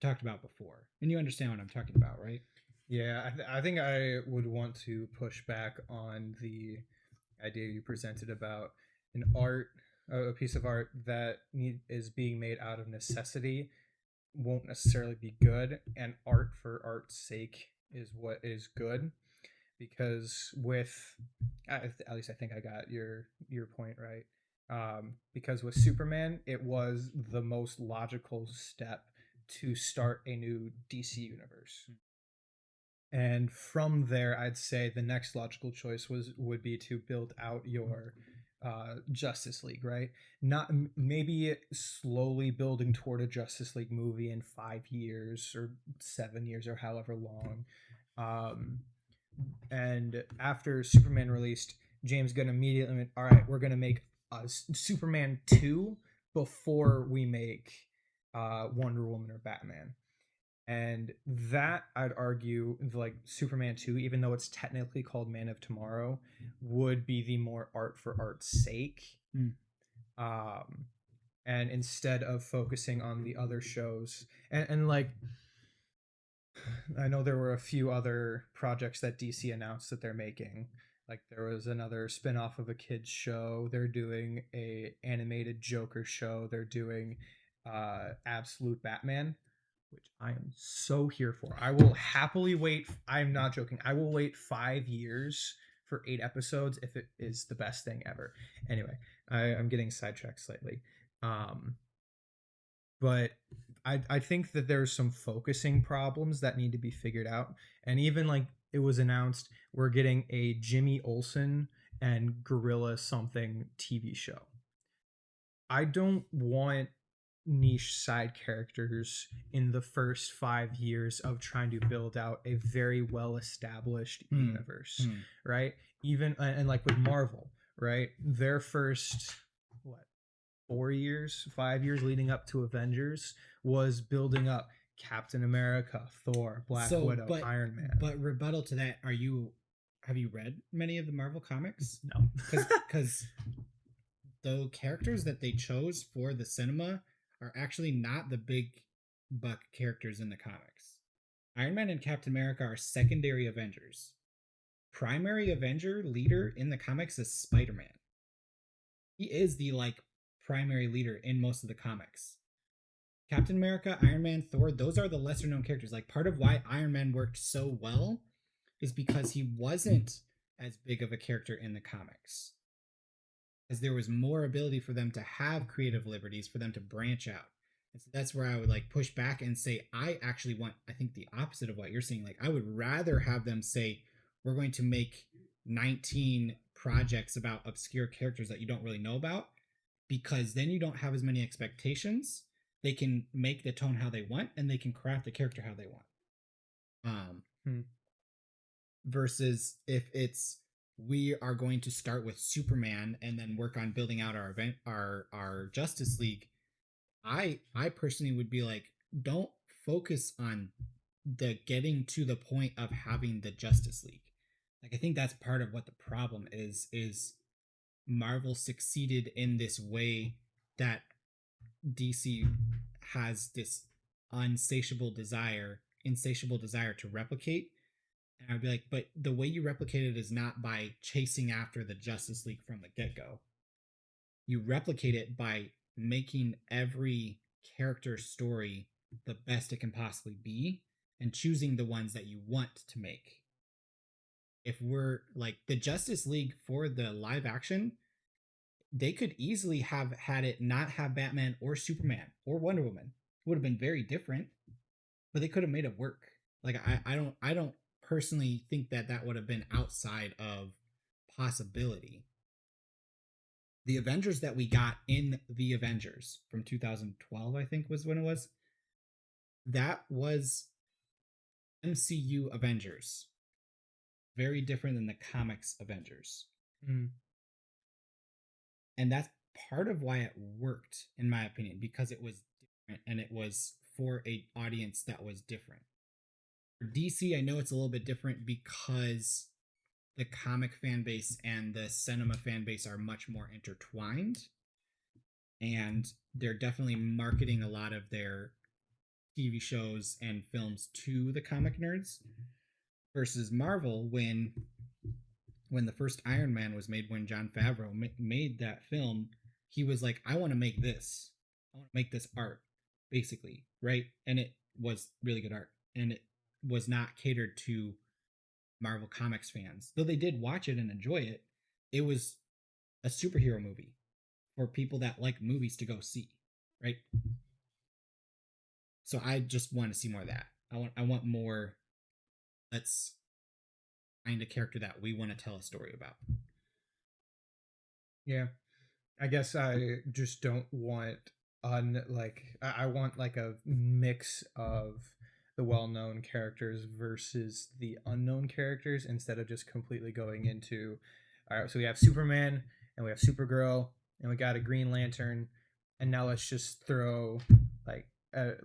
Talked about before, and you understand what I'm talking about, right? Yeah, I think I would want to push back on the idea you presented about a piece of art that is being made out of necessity won't necessarily be good, and art for art's sake is what is good. Because at least I think I got your point right. Because with Superman, it was the most logical step to start a new DC universe. And from there, I'd say the next logical choice would be to build out your Justice League, right? Not maybe slowly building toward a Justice League movie in 5 years or 7 years or however long. And after Superman released, James Gunn immediately went, all right, we're going to make Superman 2 before we make Wonder Woman or Batman. And that, I'd argue, like Superman 2, even though it's technically called Man of Tomorrow, would be the more art for art's sake. And instead of focusing on the other shows, and like, I know there were a few other projects that DC announced that they're making. Like there was another spin-off of a kids show. They're doing a animated Joker show. They're doing Absolute Batman, which I am so here for. I will happily wait. I'm not joking. I will wait 5 years for 8 episodes if it is the best thing ever. Anyway, I'm getting sidetracked slightly. But I think that there's some focusing problems that need to be figured out. And even like it was announced, we're getting a Jimmy Olsen and Gorilla something TV show. I don't want niche side characters in the first 5 years of trying to build out a very well established universe, right? Even and like with Marvel, right? Their first 5 years leading up to Avengers was building up Captain America, Thor, Black Widow, Iron Man. But rebuttal to that, have you read many of the Marvel comics? No. Because the characters that they chose for the cinema are actually not the big buck characters in the comics. Iron Man and Captain America are secondary Avengers. Primary Avenger leader in the comics is Spider-Man. He is the primary leader in most of the comics. Captain America, Iron Man, Thor, those are the lesser known characters. Like part of why Iron Man worked so well is because he wasn't as big of a character in the comics. As there was more ability for them to have creative liberties, for them to branch out. And so that's where I would push back and say, I actually want, I think the opposite of what you're saying. I would rather have them say, we're going to make 19 projects about obscure characters that you don't really know about, because then you don't have as many expectations. They can make the tone how they want, and they can craft the character how they want. Versus if it's, we are going to start with Superman and then work on building out our Justice League. I personally would be like, don't focus on the getting to the point of having the Justice League. I think that's part of what the problem is Marvel succeeded in this way that DC has this insatiable desire to replicate. And I'd be like, but the way you replicate it is not by chasing after the Justice League from the get-go. You replicate it by making every character story the best it can possibly be and choosing the ones that you want to make. If we're the Justice League for the live action, they could easily have had it not have Batman or Superman or Wonder Woman. It would have been very different, but they could have made it work. I don't personally think that would have been outside of possibility. the Avengers that we got in the Avengers from 2012, I think was when it was. That was MCU Avengers. Very different than the comics Avengers. Mm. And that's part of why it worked, in my opinion, because it was different and it was for a audience that was different. For DC, I know it's a little bit different because the comic fan base and the cinema fan base are much more intertwined, and they're definitely marketing a lot of their TV shows and films to the comic nerds. Versus Marvel, when the first Iron Man was made, when Jon Favreau made that film, he was like, I want to make this. I want to make this art, basically, right? And it was really good art. And it was not catered to Marvel Comics fans. Though they did watch it and enjoy it, it was a superhero movie for people that like movies to go see, right? So I just want to see more of that. I want more. Let's find a character that we want to tell a story about. Yeah, I guess I just don't want I want like a mix of the well-known characters versus the unknown characters instead of just completely going into, all right, so we have Superman and we have Supergirl and we got a Green Lantern, and now let's just throw like a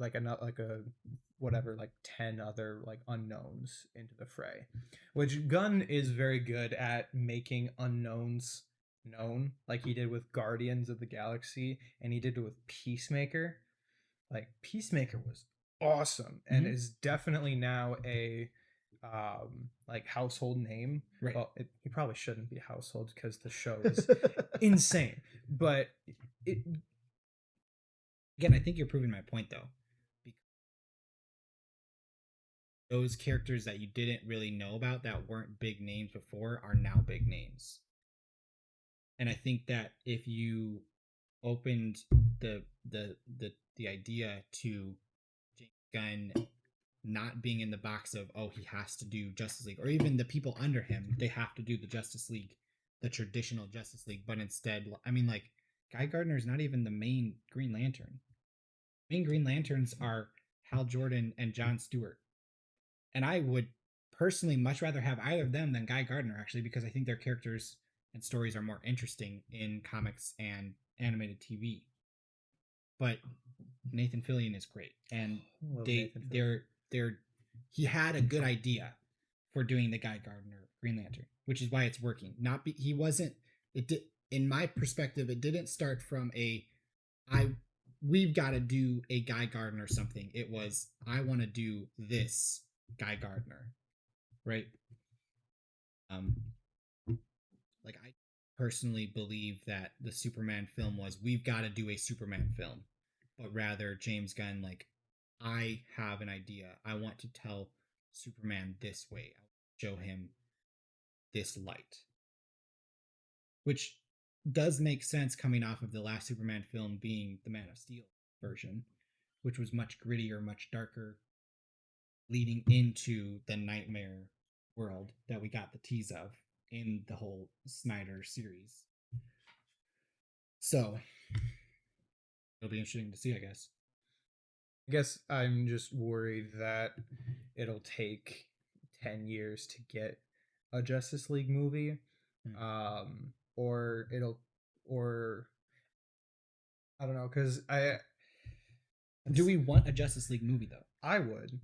whatever, like 10 other like unknowns into the fray, which Gunn is very good at making unknowns known, like he did with Guardians of the Galaxy and he did it with Peacemaker. Like Peacemaker was awesome and is definitely now a like household name. Right. Well, he probably shouldn't be household because the show is insane, but it again, I think you're proving my point though. Those characters that you didn't really know about that weren't big names before are now big names. And I think that if you opened the idea to James Gunn not being in the box of, oh, he has to do Justice League, or even the people under him, they have to do the Justice League, the traditional Justice League, but instead, I mean, like, Guy Gardner is not even the main Green Lantern. Main Green Lanterns are Hal Jordan and John Stewart. And I would personally much rather have either of them than Guy Gardner, actually, because I think their characters and stories are more interesting in comics and animated TV. But Nathan Fillion is great, and he had a good idea for doing the Guy Gardner Green Lantern, which is why it's working. He wasn't. It did, in my perspective, it didn't start from we've got to do a Guy Gardner something. It was, I want to do this Guy Gardner, right? Like, I personally believe that the Superman film was, we've got to do a Superman film, but rather James Gunn, like, I have an idea. I want to tell Superman this way. I show him this light, which does make sense coming off of the last Superman film being the Man of Steel version, which was much grittier, much darker, leading into the nightmare world that we got the tease of in the whole Snyder series. So it'll be interesting to see, I guess. I guess I'm just worried that it'll take 10 years to get a Justice League movie. Or I don't know, because do we want a Justice League movie though? I would,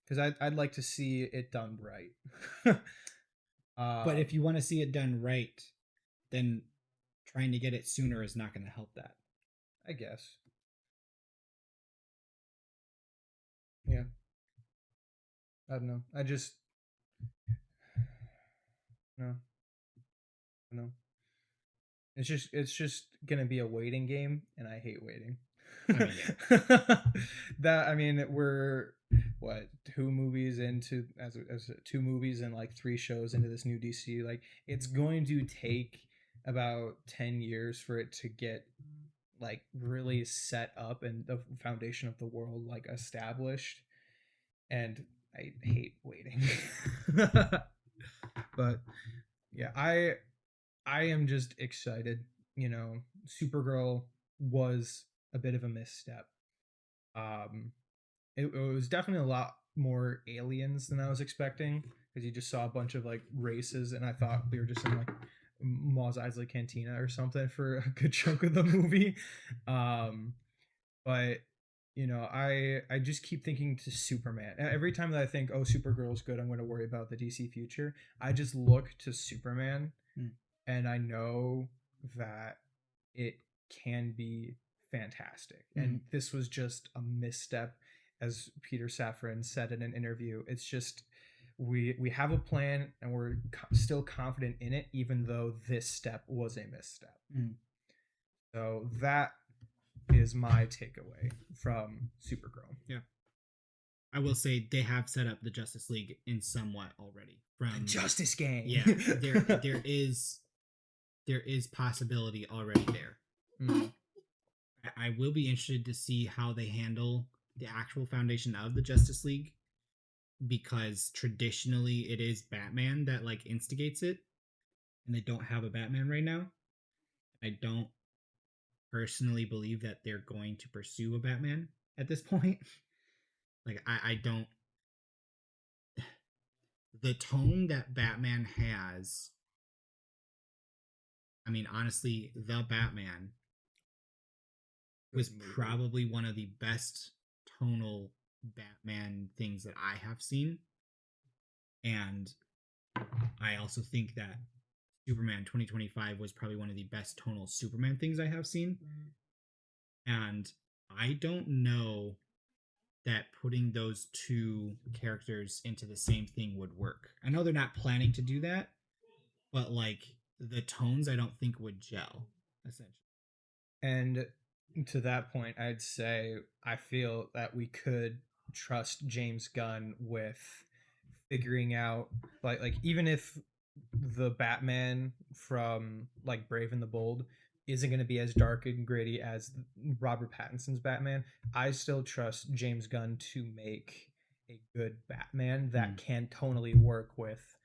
because I'd like to see it done right. But if you want to see it done right, then trying to get it sooner is not going to help that, I guess. Yeah. I don't know. I just no. It's just gonna be a waiting game, and I hate waiting. I mean, we're what, 2 movies into as 2 movies and like 3 shows into this new DC. Like, it's going to take about 10 years for it to get like really set up and the foundation of the world like established, and I hate waiting. But yeah, I am just excited Supergirl was a bit of a misstep. Um, it was definitely a lot more aliens than I was expecting because you just saw a bunch of like races, and I thought we were just in like Mos Eisley Cantina or something for a good chunk of the movie. Um, but I just keep thinking to Superman. Every time that I think, oh, Supergirl's good, I'm going to worry about the DC future. I just look to Superman, and I know that it can be fantastic. And this was just a misstep, as Peter Safran said in an interview. It's just we have a plan, and we're still confident in it, even though this step was a misstep. So that is my takeaway from Supergirl. Yeah. I will say they have set up the Justice League in somewhat already. From the Justice Gang. Yeah, there is possibility already there. I will be interested to see how they handle the actual foundation of the Justice League, because traditionally it is Batman that like instigates it, and they don't have a Batman right now. I don't personally believe that they're going to pursue a Batman at this point. Like I don't. The tone that Batman has, I mean, honestly, The Batman was probably one of the best tonal Batman things that I have seen. And I also think that Superman 2025 was probably one of the best tonal Superman things I have seen. And I don't know that putting those two characters into the same thing would work. I know they're not planning to do that, but like the tones I don't think would gel, essentially. And to that point, I'd say I feel that we could trust James Gunn with figuring out like even if the Batman from like Brave and the Bold isn't going to be as dark and gritty as Robert Pattinson's Batman, I still trust James Gunn to make a good Batman that can tonally work with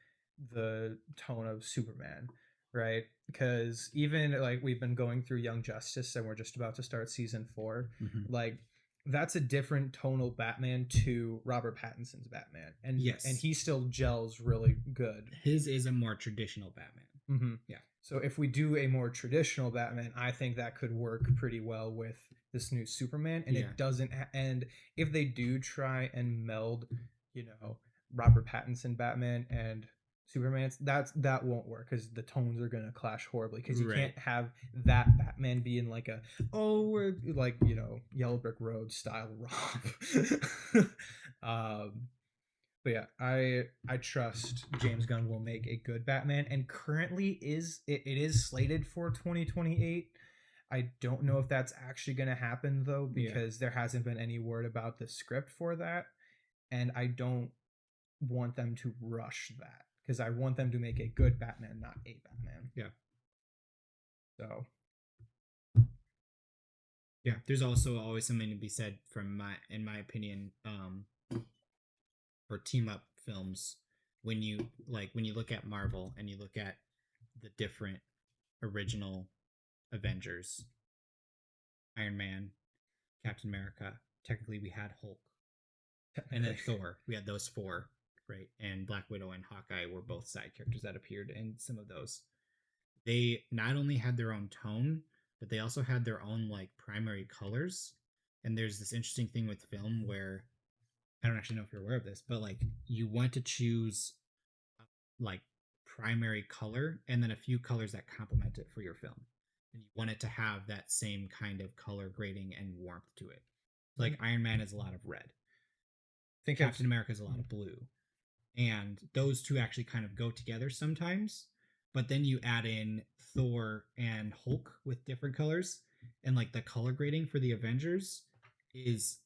the tone of Superman, right? Because even like we've been going through Young Justice and we're just about to start season 4, like that's a different tonal Batman to Robert Pattinson's Batman, and and he still gels really good. His is a more traditional Batman. Yeah. So if we do a more traditional Batman, I think that could work pretty well with this new Superman, and it doesn't. And if they do try and meld, Robert Pattinson Batman and Superman, that won't work because the tones are gonna clash horribly. Because you can't have that Batman be in like a Yellow Brick Road style romp. But yeah, I trust James Gunn will make a good Batman, and currently it is slated for 2028. I don't know if that's actually going to happen though, because there hasn't been any word about the script for that, and I don't want them to rush that because I want them to make a good Batman, not a Batman. Yeah. So. Yeah, there's also always something to be said in my opinion, for team up films. When you look at Marvel and you look at the different original Avengers, Iron Man, Captain America, technically we had Hulk, and then Thor. We had those 4, right? And Black Widow and Hawkeye were both side characters that appeared in some of those. They not only had their own tone, but they also had their own like primary colors. And there's this interesting thing with film where, I don't actually know if you're aware of this, but like you want to choose like primary color and then a few colors that complement it for your film. And you want it to have that same kind of color grading and warmth to it. Like Iron Man is a lot of red. Captain America is a lot of blue. And those two actually kind of go together sometimes. But then you add in Thor and Hulk with different colors. And like the color grading for the Avengers is,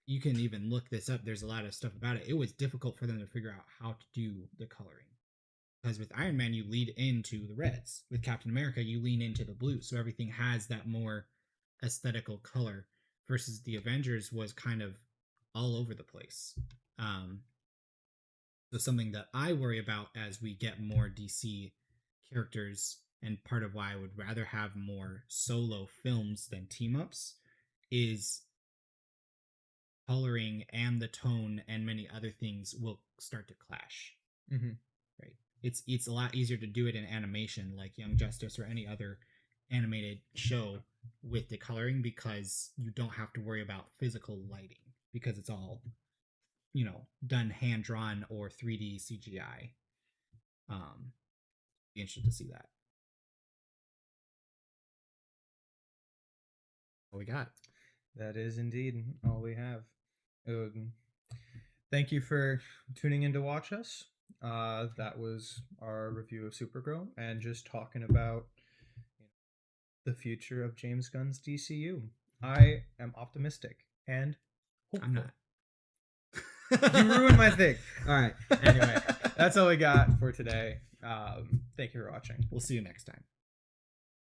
you can even look this up. There's a lot of stuff about it. It was difficult for them to figure out how to do the coloring. Because with Iron Man, you lead into the reds. With Captain America, you lean into the blue. So everything has that more aesthetical color, versus the Avengers was kind of all over the place. So something that I worry about as we get more DC characters and part of why I would rather have more solo films than team ups, is coloring and the tone and many other things will start to clash. Mm-hmm. Right. It's a lot easier to do it in animation, like Young Justice or any other animated show, with the coloring, because you don't have to worry about physical lighting because it's all, done hand drawn or 3D CGI. Be interested to see that. What we got? That is indeed all we have. Thank you for tuning in to watch us. That was our review of Supergirl and just talking about the future of James Gunn's DCU. I am optimistic and hopeful. I'm not. You ruined my thing. All right. Anyway, that's all we got for today. Thank you for watching. We'll see you next time.